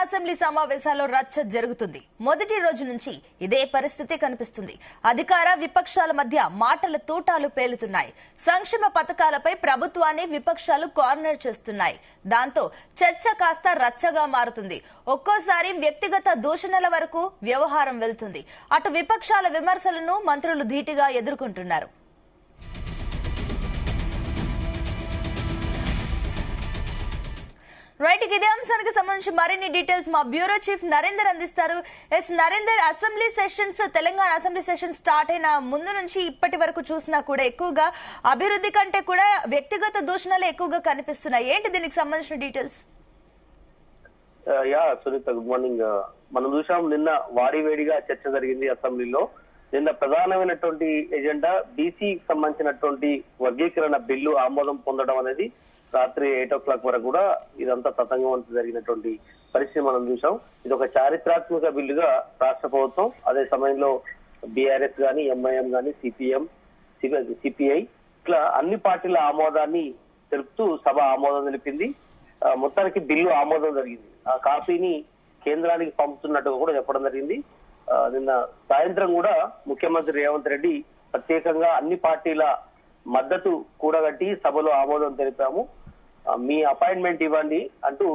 Assembly సమావేశాల్లో రచ్చ జరుగుతుంది. మొదటి రోజు నుంచి ఇదే పరిస్థితి కనిపిస్తుంది. అధికార విపక్షాల మధ్య మాటల తూటాలు పేలుతున్నాయి. సంక్షేమ పథకాలపై ప్రభుత్వాన్ని విపక్షాలు కార్నర్ చేస్తున్నాయి. దాంతో చర్చ కాస్త రచ్చగా మారుతుంది. ఒక్కోసారి వ్యక్తిగత దూషణల వరకు వ్యవహారం వెళ్తుంది. అటు విపక్షాల విమర్శలను మంత్రులు ధీటుగా ఎదుర్కొంటున్నారు. రైట్, ఇదే అంశానికి సంబంధించి మరిన్ని డీటెయిల్స్ మా బ్యూరో చీఫ్ నరేందర్ అందిస్తారు. Narender, assembly sessions, Telangana assembly session start అయిన ముందు నుంచి ఇప్పటి వరకు చూసినా కూడా ఎక్కువగా అభివృద్ధి కంటే కూడా వ్యక్తిగత దూషణలు ఎక్కువగా కనిపిస్తున్నాయి. ఏంటి దీనికి సంబంధించిన డీటెయిల్స్? Sunitha, good morning. మనం చూసాం, నిన్న వాడివేడిగా చర్చ జరిగింది అసెంబ్లీలో. నిన్న ప్రధానమైనటువంటి ఎజెండా బీసీకి సంబంధించినటువంటి వర్గీకరణ బిల్లు ఆమోదం పొందడం అనేది రాత్రి 8 o'clock వరకు కూడా ఇదంతా తతంగవంతం జరిగినటువంటి పరిస్థితి మనం చూసాం. ఇది ఒక చారిత్రాత్మక బిల్లుగా రాష్ట్ర ప్రభుత్వం, అదే సమయంలో బీఆర్ఎస్ గాని, ఎంఐఎం గాని, సిపిఎం, సిపిఐ ఇట్లా అన్ని పార్టీల ఆమోదాన్ని తెలుపుతూ సభ ఆమోదం తెలిపింది. మొత్తానికి బిల్లు ఆమోదం జరిగింది. ఆ కాపీని కేంద్రానికి పంపుతున్నట్టుగా కూడా చెప్పడం జరిగింది. నిన్న సాయంత్రం కూడా ముఖ్యమంత్రి రేవంత్ రెడ్డి ప్రత్యేకంగా అన్ని పార్టీల మద్దతు కూడగట్టి సభలో ఆమోదం తెలిపాము, మీ అపాయింట్మెంట్ ఇవ్వండి అంటూ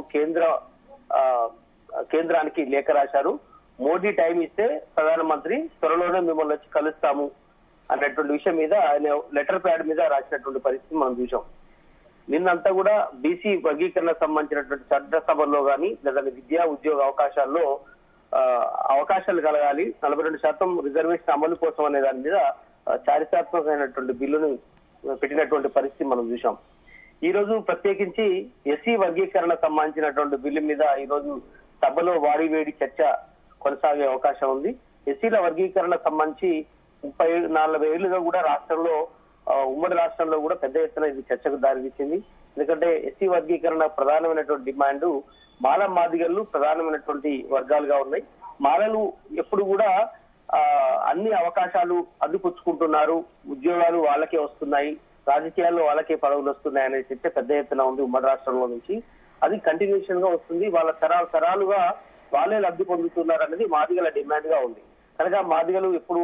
కేంద్రానికి లేఖ రాశారు. మోడీ టైం ఇస్తే ప్రధానమంత్రి త్వరలోనే మిమ్మల్ని వచ్చి కలుస్తాము అన్నటువంటి విషయం మీద ఆయన లెటర్ ప్యాడ్ మీద రాసినటువంటి పరిస్థితి మనం చూసాం. నిన్నంతా కూడా బీసీ వర్గీకరణ సంబంధించినటువంటి చట్టసభల్లో గాని లేదా విద్యా ఉద్యోగ అవకాశాల్లో అవకాశాలు కలగాలి, 42% రిజర్వేషన్ అమలు కోసం అనే దాని మీద చారిత్రాత్మకమైనటువంటి బిల్లును పెట్టినటువంటి పరిస్థితి మనం చూసాం. ఈ రోజు ప్రత్యేకించి ఎస్సీ వర్గీకరణ సంబంధించినటువంటి బిల్లు మీద ఈ రోజు సభలో వాడివేడి చర్చ కొనసాగే అవకాశం ఉంది. ఎస్సీల వర్గీకరణ సంబంధించి 34 ఏళ్లుగా కూడా రాష్ట్రంలో, ఉమ్మడి రాష్ట్రంలో కూడా పెద్ద ఎత్తున ఇది చర్చకు దారితీసింది. ఎందుకంటే ఎస్సీ వర్గీకరణ ప్రధానమైనటువంటి డిమాండ్ మాల మాదిగలు ప్రధానమైనటువంటి వర్గాలుగా ఉన్నాయి. మాలలు ఎప్పుడు కూడా అన్ని అవకాశాలు అందిపుచ్చుకుంటున్నారు, ఉద్యోగాలు వాళ్ళకే వస్తున్నాయి, రాజకీయాల్లో వాళ్ళకే పదవులు వస్తున్నాయి అనే చర్చ పెద్ద ఎత్తున ఉంది ఉమ్మడి రాష్ట్రంలో నుంచి. అది కంటిన్యూషన్ గా వస్తుంది. వాళ్ళ తరాలుగా వాళ్ళే లబ్ధి పొందుతున్నారు అనేది మాదిగల డిమాండ్ గా ఉంది. కనుక మాదిగలు ఎప్పుడు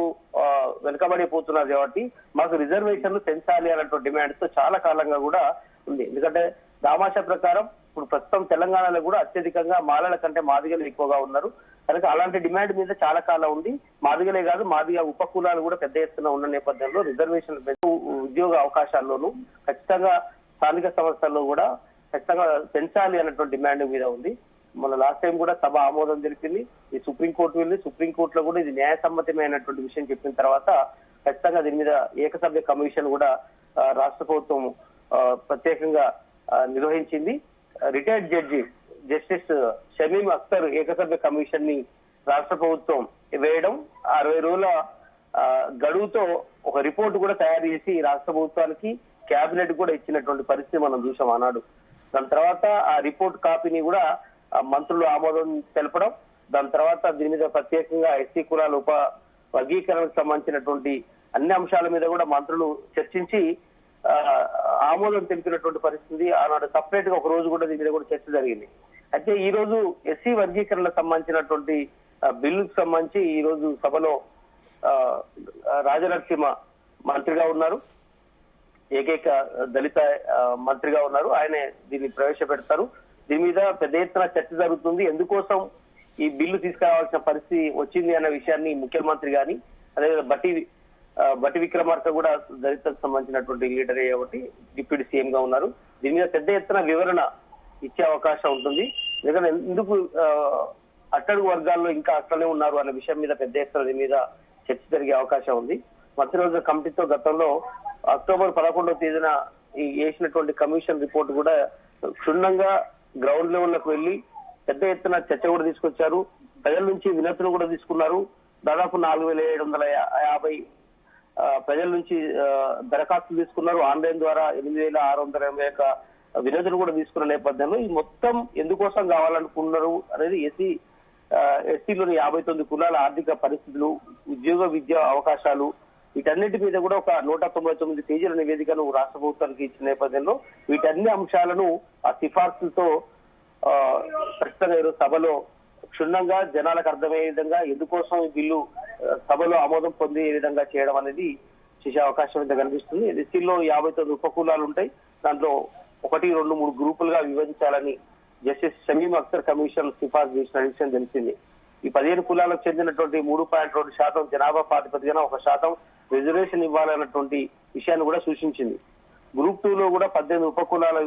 వెనుకబడిపోతున్నారు కాబట్టి మాకు రిజర్వేషన్లు పెంచాలి అన్నటువంటి డిమాండ్ తో చాలా కాలంగా కూడా ఉంది. ఎందుకంటే దామాషా ప్రకారం ఇప్పుడు ప్రస్తుతం తెలంగాణలో కూడా అత్యధికంగా మాలల కంటే మాదిగలు ఎక్కువగా ఉన్నారు. కనుక అలాంటి డిమాండ్ మీద చాలా కాలం ఉంది. మాదిగలే కాదు, మాదిగ ఉపకులాలు కూడా పెద్ద ఎత్తున ఉన్న నేపథ్యంలో రిజర్వేషన్లు ఉద్యోగ అవకాశాల్లోనూ ఖచ్చితంగా స్థానిక సంస్థల్లో కూడా ఖచ్చితంగా పెంచాలి అన్నటువంటి డిమాండ్ మీద ఉంది. మన లాస్ట్ టైం కూడా సభ ఆమోదం తెలిపింది. ఈ సుప్రీంకోర్టు వెళ్ళి సుప్రీంకోర్టులో కూడా ఇది న్యాయసమ్మతమైనటువంటి విషయం చెప్పిన తర్వాత ఖచ్చితంగా దీని మీద ఏకసభ్య కమిషన్ కూడా రాష్ట్ర ప్రభుత్వం ప్రత్యేకంగా నిర్వహించింది. Retired judge justice Shamim Akhtar ఏకసభ్య కమిషన్ ని రాష్ట్ర ప్రభుత్వం వేయడం, 60 రోజుల గడువుతో ఒక రిపోర్ట్ కూడా తయారు చేసి రాష్ట్ర ప్రభుత్వానికి, కేబినెట్ కూడా ఇచ్చినటువంటి పరిస్థితి మనం చూసాం ఆనాడు. దాని తర్వాత ఆ రిపోర్ట్ కాపీని కూడా మంత్రులు ఆమోదం తెలపడం, దాని తర్వాత దీని మీద ప్రత్యేకంగా ఎస్సీ కులాల ఉప వర్గీకరణకు సంబంధించినటువంటి అన్ని అంశాల మీద కూడా మంత్రులు చర్చించి ఆమోదం తెలిపినటువంటి పరిస్థితి. ఆనాడు సపరేట్ గా ఒక రోజు కూడా దీని మీద కూడా చర్చ జరిగింది. అయితే ఈ రోజు ఎస్సీ వర్గీకరణకు సంబంధించినటువంటి బిల్లుకు సంబంధించి ఈ రోజు సభలో రాజనరసింహ మంత్రిగా ఉన్నారు, ఏకైక దళిత మంత్రిగా ఉన్నారు. ఆయనే దీన్ని ప్రవేశపెడతారు. దీని మీద పెద్ద ఎత్తున చర్చ జరుగుతుంది. ఎందుకోసం ఈ బిల్లు తీసుకురావాల్సిన పరిస్థితి వచ్చింది అన్న విషయాన్ని ముఖ్యమంత్రి గాని, అదేవిధంగా బట్టి విక్రమార్క కూడా దళితులకు సంబంధించినటువంటి లీడరే కాబట్టి డిప్యూటీ సీఎం గా ఉన్నారు. దీని మీద పెద్ద ఎత్తున వివరణ ఇచ్చే అవకాశం ఉంటుంది. ఎందుకంటే ఎందుకు అట్టడుగు వర్గాల్లో ఇంకా అట్లనే ఉన్నారు అనే విషయం మీద పెద్ద ఎత్తున దీని మీద చర్చ జరిగే అవకాశం ఉంది. మంత్రివర్గ కమిటీతో గతంలో అక్టోబర్ 11వ తేదీన వేసినటువంటి కమిషన్ రిపోర్ట్ కూడా క్షుణ్ణంగా గ్రౌండ్ లెవెల్లోకి వెళ్లి పెద్ద ఎత్తున చర్చ కూడా తీసుకొచ్చారు. ప్రజల నుంచి వినతులు కూడా తీసుకున్నారు. దాదాపు 4750 ప్రజల నుంచి దరఖాస్తులు తీసుకున్నారు. ఆన్లైన్ ద్వారా 8681 వినతులు కూడా తీసుకున్న నేపథ్యంలో ఈ మొత్తం ఎందుకోసం కావాలనుకున్నారు అనేది ఎస్సీలోని 59 కులాల ఆర్థిక పరిస్థితులు, ఉద్యోగ విద్యా అవకాశాలు, వీటన్నిటి మీద కూడా ఒక 199 పేజీల నివేదికను రాష్ట్ర ప్రభుత్వానికి ఇచ్చిన నేపథ్యంలో వీటన్ని అంశాలను ఆ సిఫార్సులతో ఖచ్చితంగా ఈరోజు సభలో క్షుణ్ణంగా జనాలకు అర్థమయ్యే విధంగా ఎందుకోసం ఈ బిల్లు సభలో ఆమోదం పొందే విధంగా చేయడం అనేది చేసే అవకాశం అయితే కనిపిస్తుంది. ఎస్సీలో 59 ఉపకులాలు ఉంటాయి. దాంట్లో 1, 2, 3 గ్రూపులుగా విభజించాలని జస్టిస్ షమీమ్ అఖ్తర్ కమిషన్ సిఫార్సు చేసిన విషయం తెలిసింది. ఈ 15 కులాలకు చెందినటువంటి 3.2% జనాభా ప్రాతిపదికన 1% రిజర్వేషన్ ఇవ్వాలన్నటువంటి విషయాన్ని కూడా సూచించింది. గ్రూప్ 2 లో కూడా 18 ఉపకులాల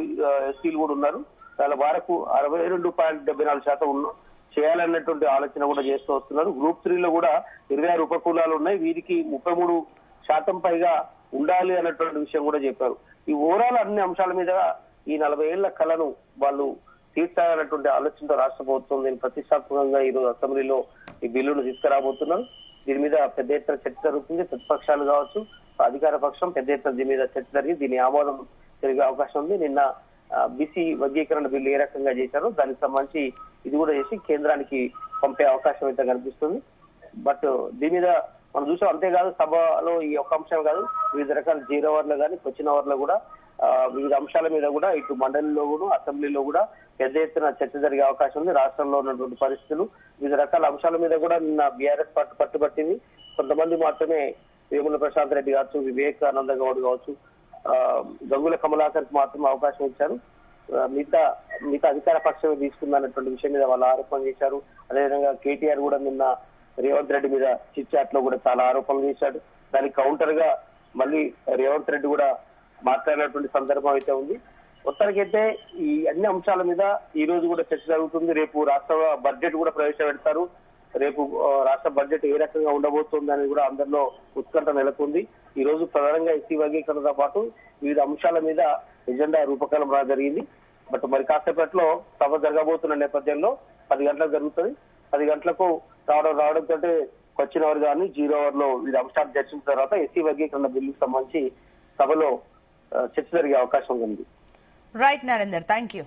ఎస్సీలు కూడా ఉన్నారు. దాని వరకు 62.74% చేయాలన్నటువంటి ఆలోచన కూడా చేస్తూ వస్తున్నారు. గ్రూప్ 3 లో కూడా 26 ఉపకులాలు ఉన్నాయి. వీరికి 33% పైగా ఉండాలి అన్నటువంటి విషయం కూడా చెప్పారు. ఈ ఓవరాల్ అన్ని అంశాల మీద ఈ 40 ఏళ్ల కళను వాళ్ళు తీర్చాలన్నటువంటి ఆలోచనతో రాష్ట్ర ప్రభుత్వం దీన్ని ప్రతిష్టాత్మకంగా ఈరోజు అసెంబ్లీలో ఈ బిల్లును తీసుకురాబోతున్నారు. దీని మీద పెద్ద ఎత్తున చర్చ జరుగుతుంది. ప్రతిపక్షాలు కావచ్చు, అధికార పక్షం పెద్ద ఎత్తున దీని మీద చర్చ జరిగి దీని ఆమోదం జరిగే అవకాశం ఉంది. నిన్న బీసీ వర్గీకరణ బిల్లు ఏ రకంగా చేశారో దానికి సంబంధించి ఇది కూడా చేసి కేంద్రానికి పంపే అవకాశం అయితే కనిపిస్తుంది. బట్ దీని మీద మనం చూసాం. అంతేకాదు సభలో ఈ ఒక్క అంశం కాదు, వివిధ రకాల 0 అవర్లు కానీ క్వశ్చన్ అవర్లు కూడా వివిధ అంశాల మీద కూడా ఇటు మండలిలో కూడా అసెంబ్లీలో కూడా పెద్ద ఎత్తున చర్చ జరిగే అవకాశం ఉంది. రాష్ట్రంలో ఉన్నటువంటి పరిస్థితులు వివిధ రకాల అంశాల మీద కూడా నిన్న బీఆర్ఎస్ పార్టీ పట్టుబట్టింది. కొంతమంది మాత్రమే వేముల ప్రశాంత్ రెడ్డి కావచ్చు, వివేకానంద గౌడ్ కావచ్చు, గంగుల కమలాకర్ కి మాత్రం అవకాశం ఇచ్చారు. మిగతా అధికార పక్షం తీసుకుందన్నటువంటి విషయం మీద వాళ్ళు ఆరోపణ చేశారు. అదేవిధంగా కేటీఆర్ కూడా నిన్న రేవంత్ రెడ్డి మీద చిట్ చాట్ లో కూడా చాలా ఆరోపణలు చేశాడు. దానికి కౌంటర్ గా మళ్ళీ రేవంత్ రెడ్డి కూడా మాట్లాడినటువంటి సందర్భం అయితే ఉంది. మొత్తానికైతే ఈ అన్ని అంశాల మీద ఈ రోజు కూడా చర్చ జరుగుతుంది. రేపు రాష్ట్ర బడ్జెట్ కూడా ప్రవేశపెడతారు. రేపు రాష్ట్ర బడ్జెట్ ఏ రకంగా ఉండబోతుంది అనేది కూడా అందరిలో ఉత్కంఠ నెలకొంది. ఈ రోజు ప్రధానంగా ఎస్సీ వర్గీకరణతో పాటు వివిధ అంశాల మీద ఎజెండా రూపకల్పన జరిగింది. బట్ మరి కాసేపట్లో సభ జరగబోతున్న నేపథ్యంలో 10 గంటలకు జరుగుతుంది. 10 గంటలకు రావడంతో క్వశ్చన్ అవర్ కానీ 0 అవర్ లో వివిధ అంశాలు చర్చించిన తర్వాత ఎస్సీ వర్గీకరణ బిల్లుకు సంబంధించి సభలో చర్చ జరిగే అవకాశం ఉంది. Right Narender, thank you.